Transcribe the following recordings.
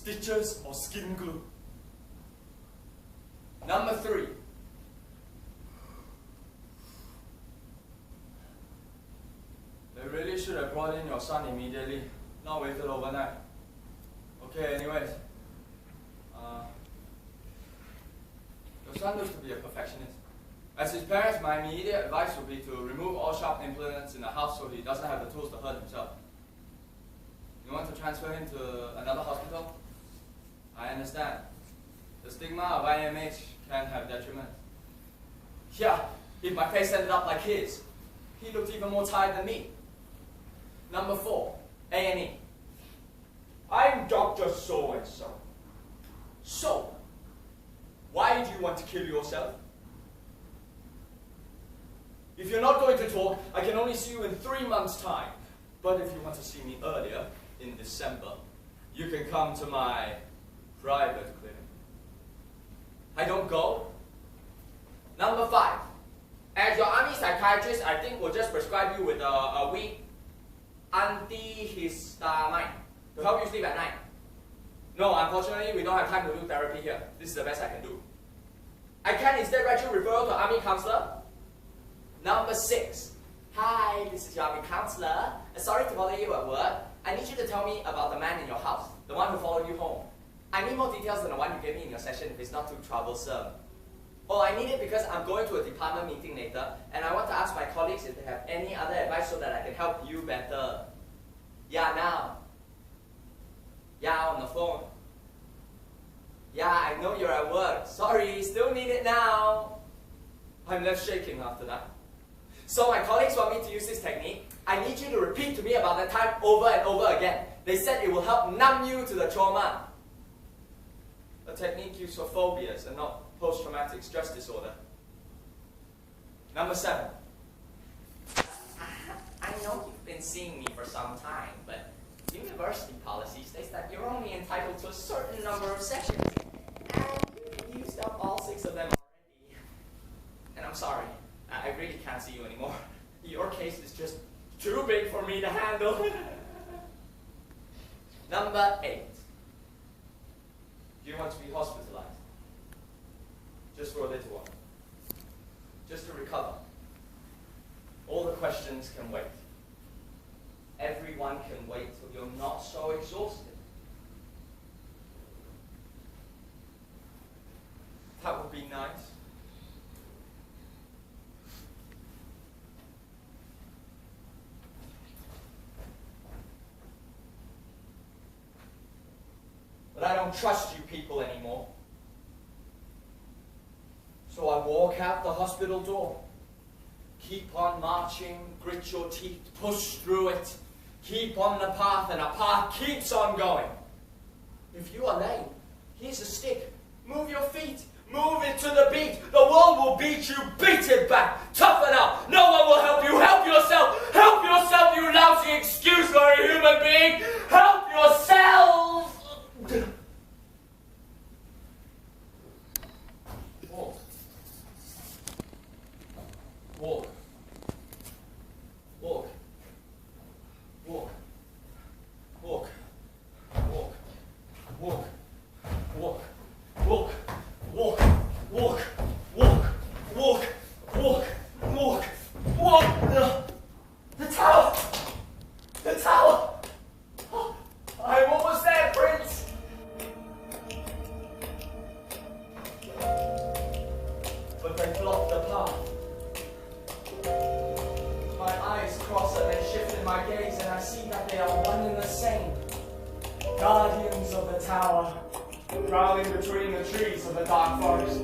stitches or skin glue. Number 3. They really should have brought in your son immediately, not waited overnight. Okay, anyways. Your son looks to be a perfectionist. As his parents, my immediate advice would be to remove all sharp implements in the house so he doesn't have the tools to hurt himself. You want to transfer him to another hospital? I understand. The stigma of IMH can have detriment. Yeah, if my face ended up like his, he looked even more tired than me. Number 4, A&E. I'm Dr. So-and-so. So, why do you want to kill yourself? If you're not going to talk, I can only see you in 3 months' time. But if you want to see me earlier, in December, you can come to my private clinic. I don't go. Number 5. As your army psychiatrist, I think we'll just prescribe you with a week antihistamine to help you sleep at night. No, unfortunately, we don't have time to do therapy here. This is the best I can do. I can instead write you referral to army counselor. Number 6. Hi, this is your army counselor. Sorry to bother you at work. I need you to tell me about the man in your house, the one who followed you home. I need more details than the one you gave me in your session if it's not too troublesome. Oh, I need it because I'm going to a department meeting later, and I want to ask my colleagues if they have any other advice so that I can help you better. Yeah, now. Yeah, on the phone. Yeah, I know you're at work. Sorry, still need it now. I'm left shaking after that. So my colleagues want me to use this technique. I need you to repeat to me about that time over and over again. They said it will help numb you to the trauma. A technique used for phobias and not post-traumatic stress disorder. Number 7. I know you've been seeing me for some time, but university policy states that you're only entitled to a certain number of sessions. And you've used up all 6 of them already. And I'm sorry, I really can't see you anymore. Your case is just too big for me to handle. Number 8. You want to be hospitalized. Just for a little while. Just to recover. All the questions can wait. Everyone can wait till you're not so exhausted. That would be nice. But I don't trust you people anymore. So I walk out the hospital door. Keep on marching, grit your teeth, push through it. Keep on the path, and the path keeps on going. If you are lame, here's a stick. Move your feet. Move it to the beat. The world will beat you. Beat it back. Toughen up. No one will help you. Help yourself. Help yourself, you lousy excuse for a human being. Help yourself. Walk. Walk. Walk. Walk. Walk. Walk. Walk. Walk. Walk. Walk. Walk. Walk. Walk. Walk. Walk. Walk. The tower. The tower. Oh, I'm almost there, Prince. But they blocked the path. My eyes cross and they shift in my gaze, and I see that they are one and the same. Guardians of the tower, prowling between the trees of the dark forest.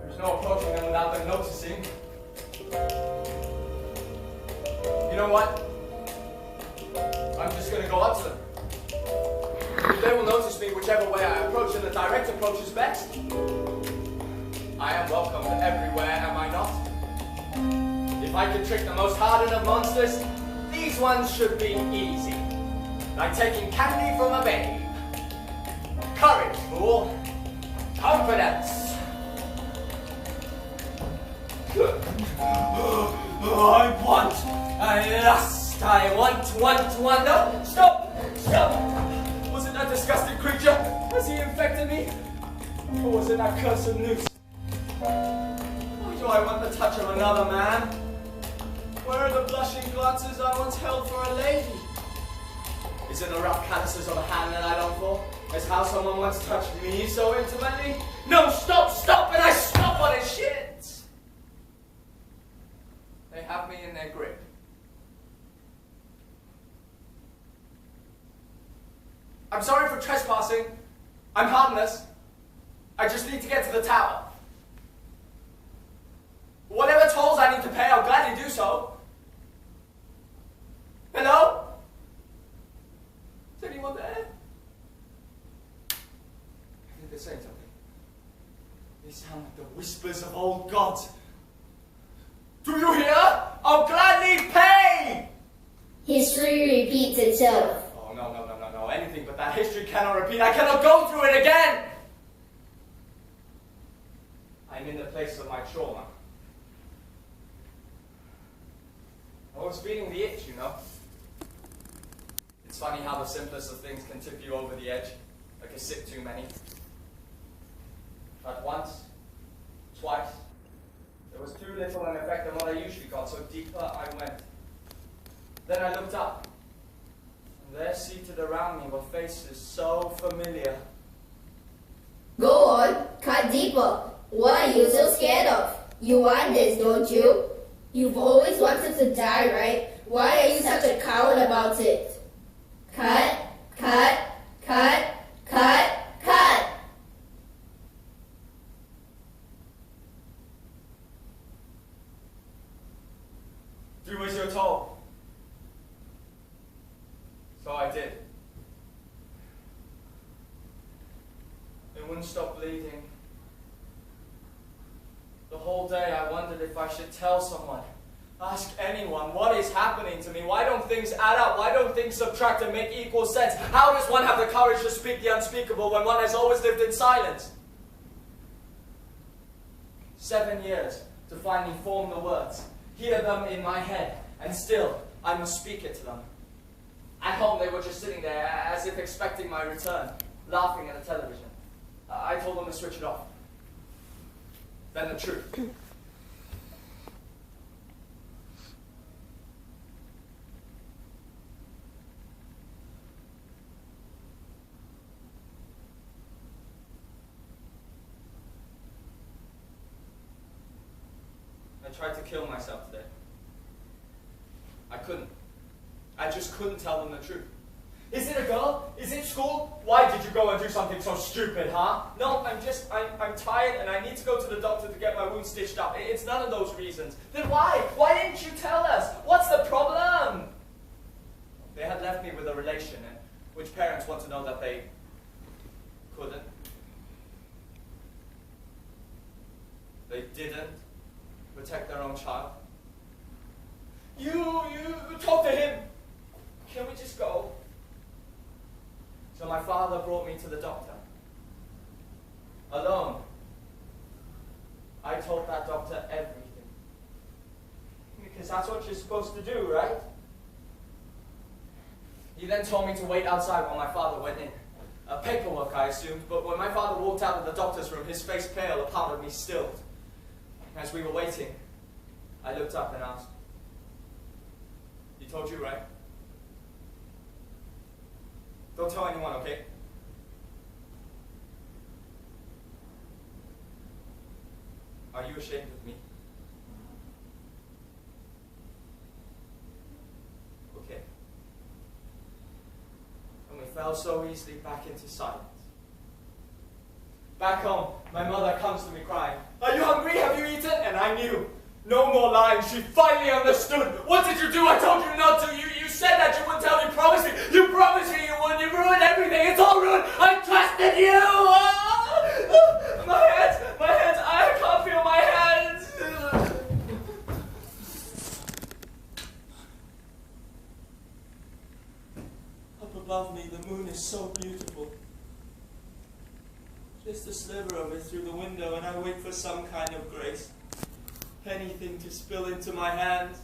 There's no approaching them without them noticing. You know what? I'm just going to go up to them. If they will notice me whichever way I approach, and the direct approach is best. I am welcome everywhere, am I not? If I can trick the most hardened of monsters, these ones should be easy. Like taking candy from a babe. Courage, fool. Confidence. I want, I lust, I want. No, stop! Was it that disgusting creature? Has he infected me? Or was it that cursed noose? Why do I want the touch of another man? Where are the blushing glances I once held for a lady? Is it the rough calluses of a hand that I long for? Is how someone once touched me so intimately? No, stop, and I stop on his shit! They have me in their grip. I'm sorry for trespassing. I'm harmless. I just need to get to the tower. Whatever tolls I need to pay, I'll gladly do so. Hello? Is anyone there? I think they're saying something. They sound like the whispers of old gods. Do you hear? I'll gladly pay! History repeats itself. Oh, no. Anything but that history cannot repeat. I cannot go through it again! I'm in the place of my trauma. I was feeling the itch, you know. It's funny how the simplest of things can tip you over the edge, like a sip too many. But once, twice, there was too little an effect than what I usually got, so deeper I went. Then I looked up, and there seated around me were faces so familiar. Go on, cut deeper. What are you so scared of? You want this, don't you? You've always wanted to die, right? Why are you such a coward about it? Cut. Do as you're told. So I did. It wouldn't stop bleeding. The whole day I wondered if I should tell someone. Ask anyone, what is happening to me? Why don't things add up? Why don't things subtract and make equal sense? How does one have the courage to speak the unspeakable when one has always lived in silence? 7 years to finally form the words, hear them in my head, and still I must speak it to them. At home they were just sitting there as if expecting my return, laughing at the television. I told them to switch it off. Then the truth. I tried to kill myself today. I couldn't. I just couldn't tell them the truth. Is it a girl? Is it school? Why did you go and do something so stupid, huh? No, I'm tired and I need to go to the doctor to get my wound stitched up. It's none of those reasons. Then why? Why didn't you tell us? What's the problem? They had left me with a relation, and which parents want to know that they couldn't. They didn't protect their own child. You talk to him. Can we just go? So my father brought me to the doctor. Alone. I told that doctor everything. Because that's what you're supposed to do, right? He then told me to wait outside while my father went in. Paperwork, I assumed, but when my father walked out of the doctor's room, his face pale, a part of me stilled. As we were waiting, I looked up and asked, "He told you, right? Don't tell anyone, okay? Are you ashamed of me?" Okay. And we fell so easily back into silence. Back home, my mother comes to me crying, "Are you hungry? Have you eaten?" And I knew. No more lying. She finally understood. What did you do? I told you not to. You said that you wouldn't tell me. Promised me. You promised me you wouldn't. You ruined everything. It's all ruined. I trusted you. My hands. I can't feel my hands. Up above me, the moon is so beautiful. Just a sliver of it through the window, and I wait for some kind of grace. Anything to spill into my hands.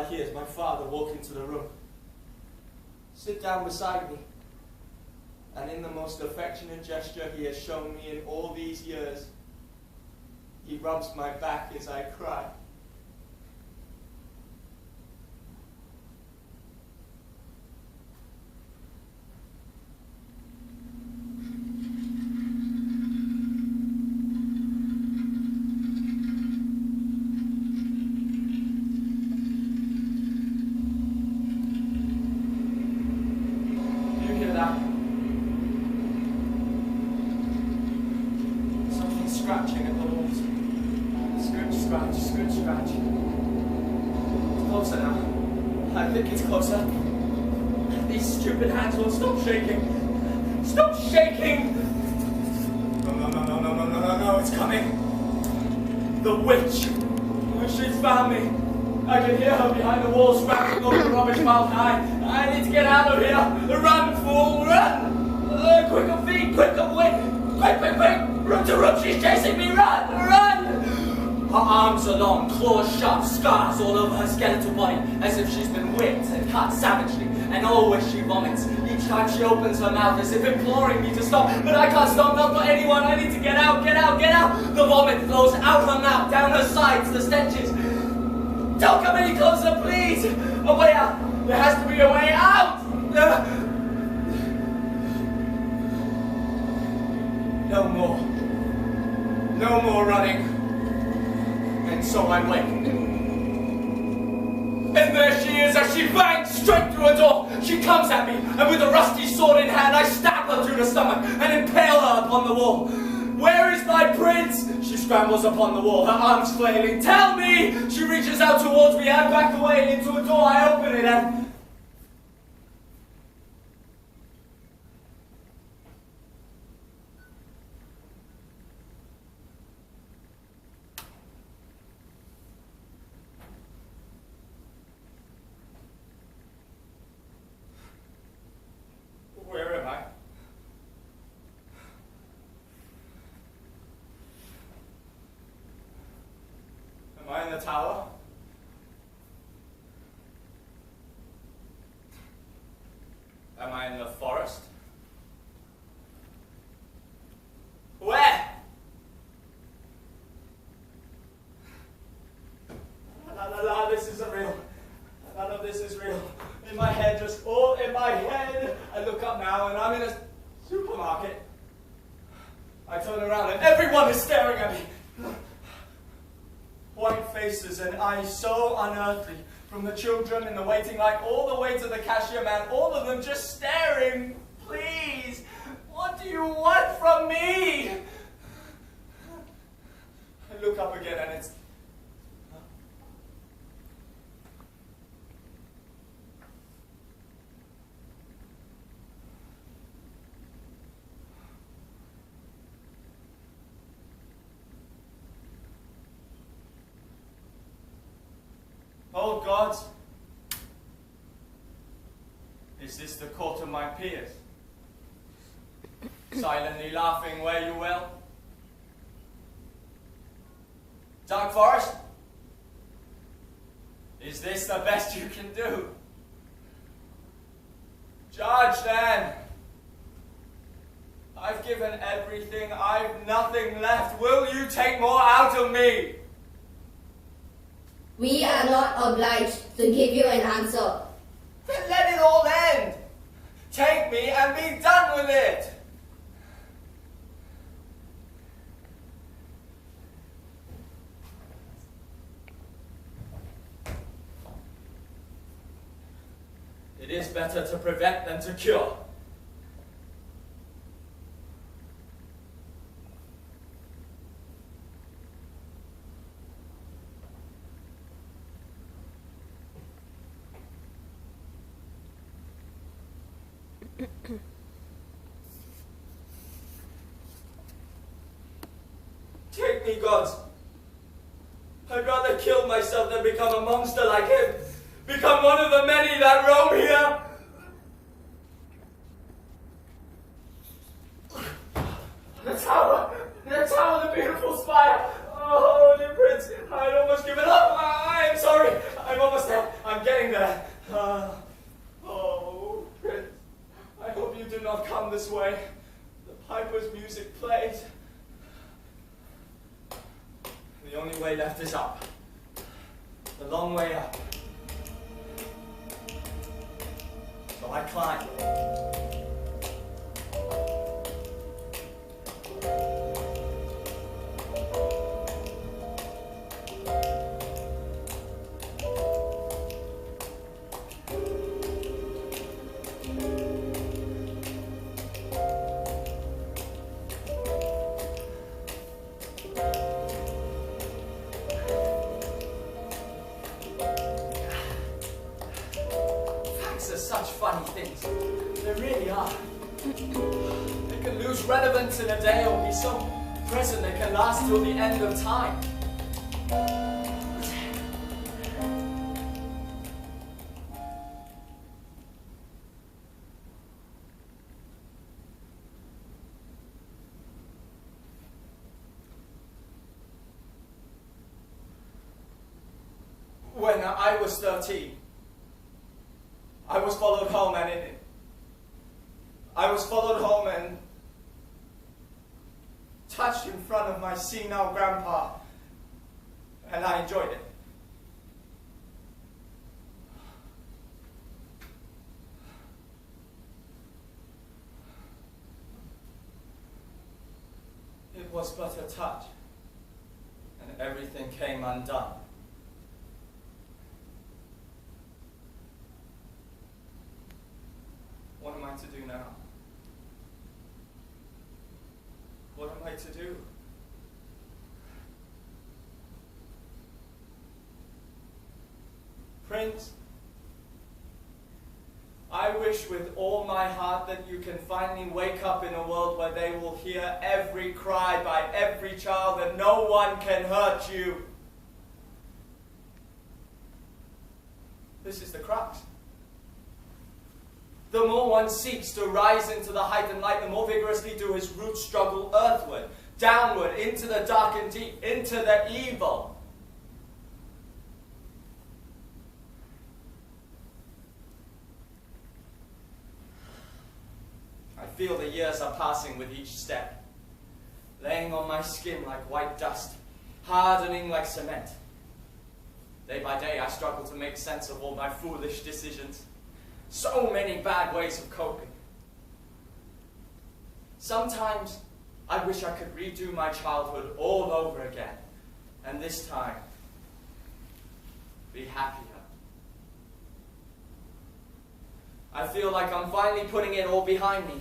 I hears my father walk into the room, sit down beside me, and in the most affectionate gesture he has shown me in all these years, he rubs my back as I cry. Scratching at the walls. Scratch, scratch, scratch, scratch. It's closer now. I think it's closer. These stupid hands won't stop shaking. Stop shaking! No, no, no, no, no, no, no, no, no, it's coming. The witch. She's found me. I can hear her behind the wall scrapping over the rubbish pile. I need to get out of here. Run, fool, run! Quick of feet, quick of wit. Quick, quick, quick! Room to room, she's chasing me! Run! Run! Her arms are long, claws sharp, scars all over her skeletal body, as if she's been whipped and cut savagely, and always she vomits. Each time she opens her mouth as if imploring me to stop, but I can't stop, not for anyone. I need to get out, get out, get out! The vomit flows out her mouth, down her sides, the stenches. Don't come any closer, please! A way out! There has to be a way out! No more. No more running. And so I wait. And there she is as she bangs straight through a door. She comes at me, and with a rusty sword in hand, I stab her through the stomach and impale her upon the wall. Where is my prince? She scrambles upon the wall, her arms flailing. Tell me! She reaches out towards me, I back away into a door, I open it, and... Where am I? Am I in the tower? Am I in the forest? Where? La la la, this isn't real. None of this is real. In my head, just all in my head. I look up now and I'm in a supermarket. I turn around and everyone is staring at me. White faces and eyes so unearthly. From the children in the waiting line all the way to the cashier man, all of them just staring. Please, what do you want from me? I look up again and it's... Oh God, is this the court of my peers? Silently laughing where you will? Dark Forest? Is this the best you can do? Judge then. I've given everything, I've nothing left. Will you take more out of me? We are not obliged to give you an answer. Then let it all end. Take me and be done with it. It is better to prevent than to cure. Take me, gods. I'd rather kill myself than become a monster like him. Become one of the many that roam here. The tower, the beautiful spire. Oh, dear prince, I'd almost given up. I am sorry. I'm almost there. I'm is up. The long way up. So I climb. In a day or be so present they can last till the end of time. When I was 13, I was followed home and touched in front of my senile grandpa, and I enjoyed it. It was but a touch, and everything came undone. What am I to do now? What am I to do? Prince, I wish with all my heart that you can finally wake up in a world where they will hear every cry by every child and no one can hurt you. This is the crux. The more one seeks to rise into the height and light, the more vigorously do his roots struggle earthward, downward, into the dark and deep, into the evil. I feel the years are passing with each step, laying on my skin like white dust, hardening like cement. Day by day I struggle to make sense of all my foolish decisions. So many bad ways of coping. Sometimes I wish I could redo my childhood all over again, and this time be happier. I feel like I'm finally putting it all behind me.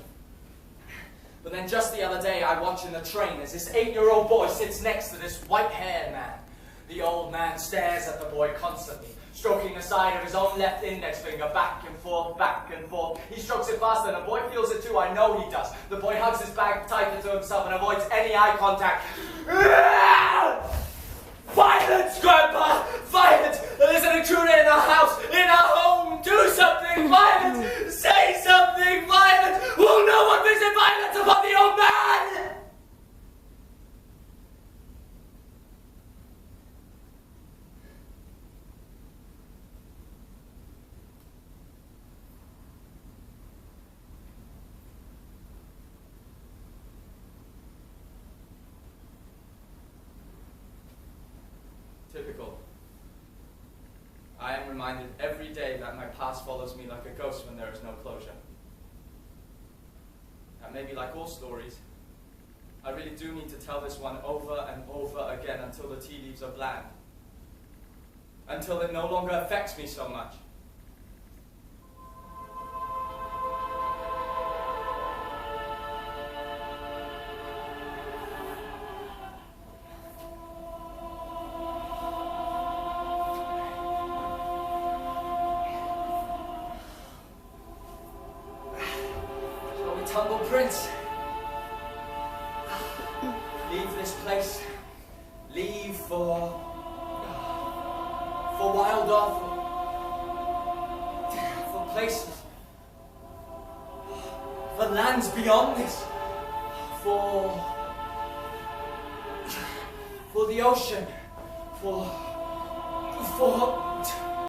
But then just the other day I watch in the train as this 8-year-old boy sits next to this white-haired man. The old man stares at the boy constantly, stroking the side of his own left index finger back and forth, back and forth. He strokes it faster and the boy feels it too, I know he does. The boy hugs his bag tighter to himself and avoids any eye contact. Violence, Grandpa! Violence! There's an intruder in our house, in our home! Do something! Violence! Say something! Violence! Will no one visit violence upon the old man? Typical. I am reminded every day that my past follows me like a ghost when there is no closure. And maybe like all stories, I really do need to tell this one over and over again until the tea leaves are bland. Until it no longer affects me so much. Tumble Prince, leave this place, leave for wild off, for places, for lands beyond this, for the ocean, for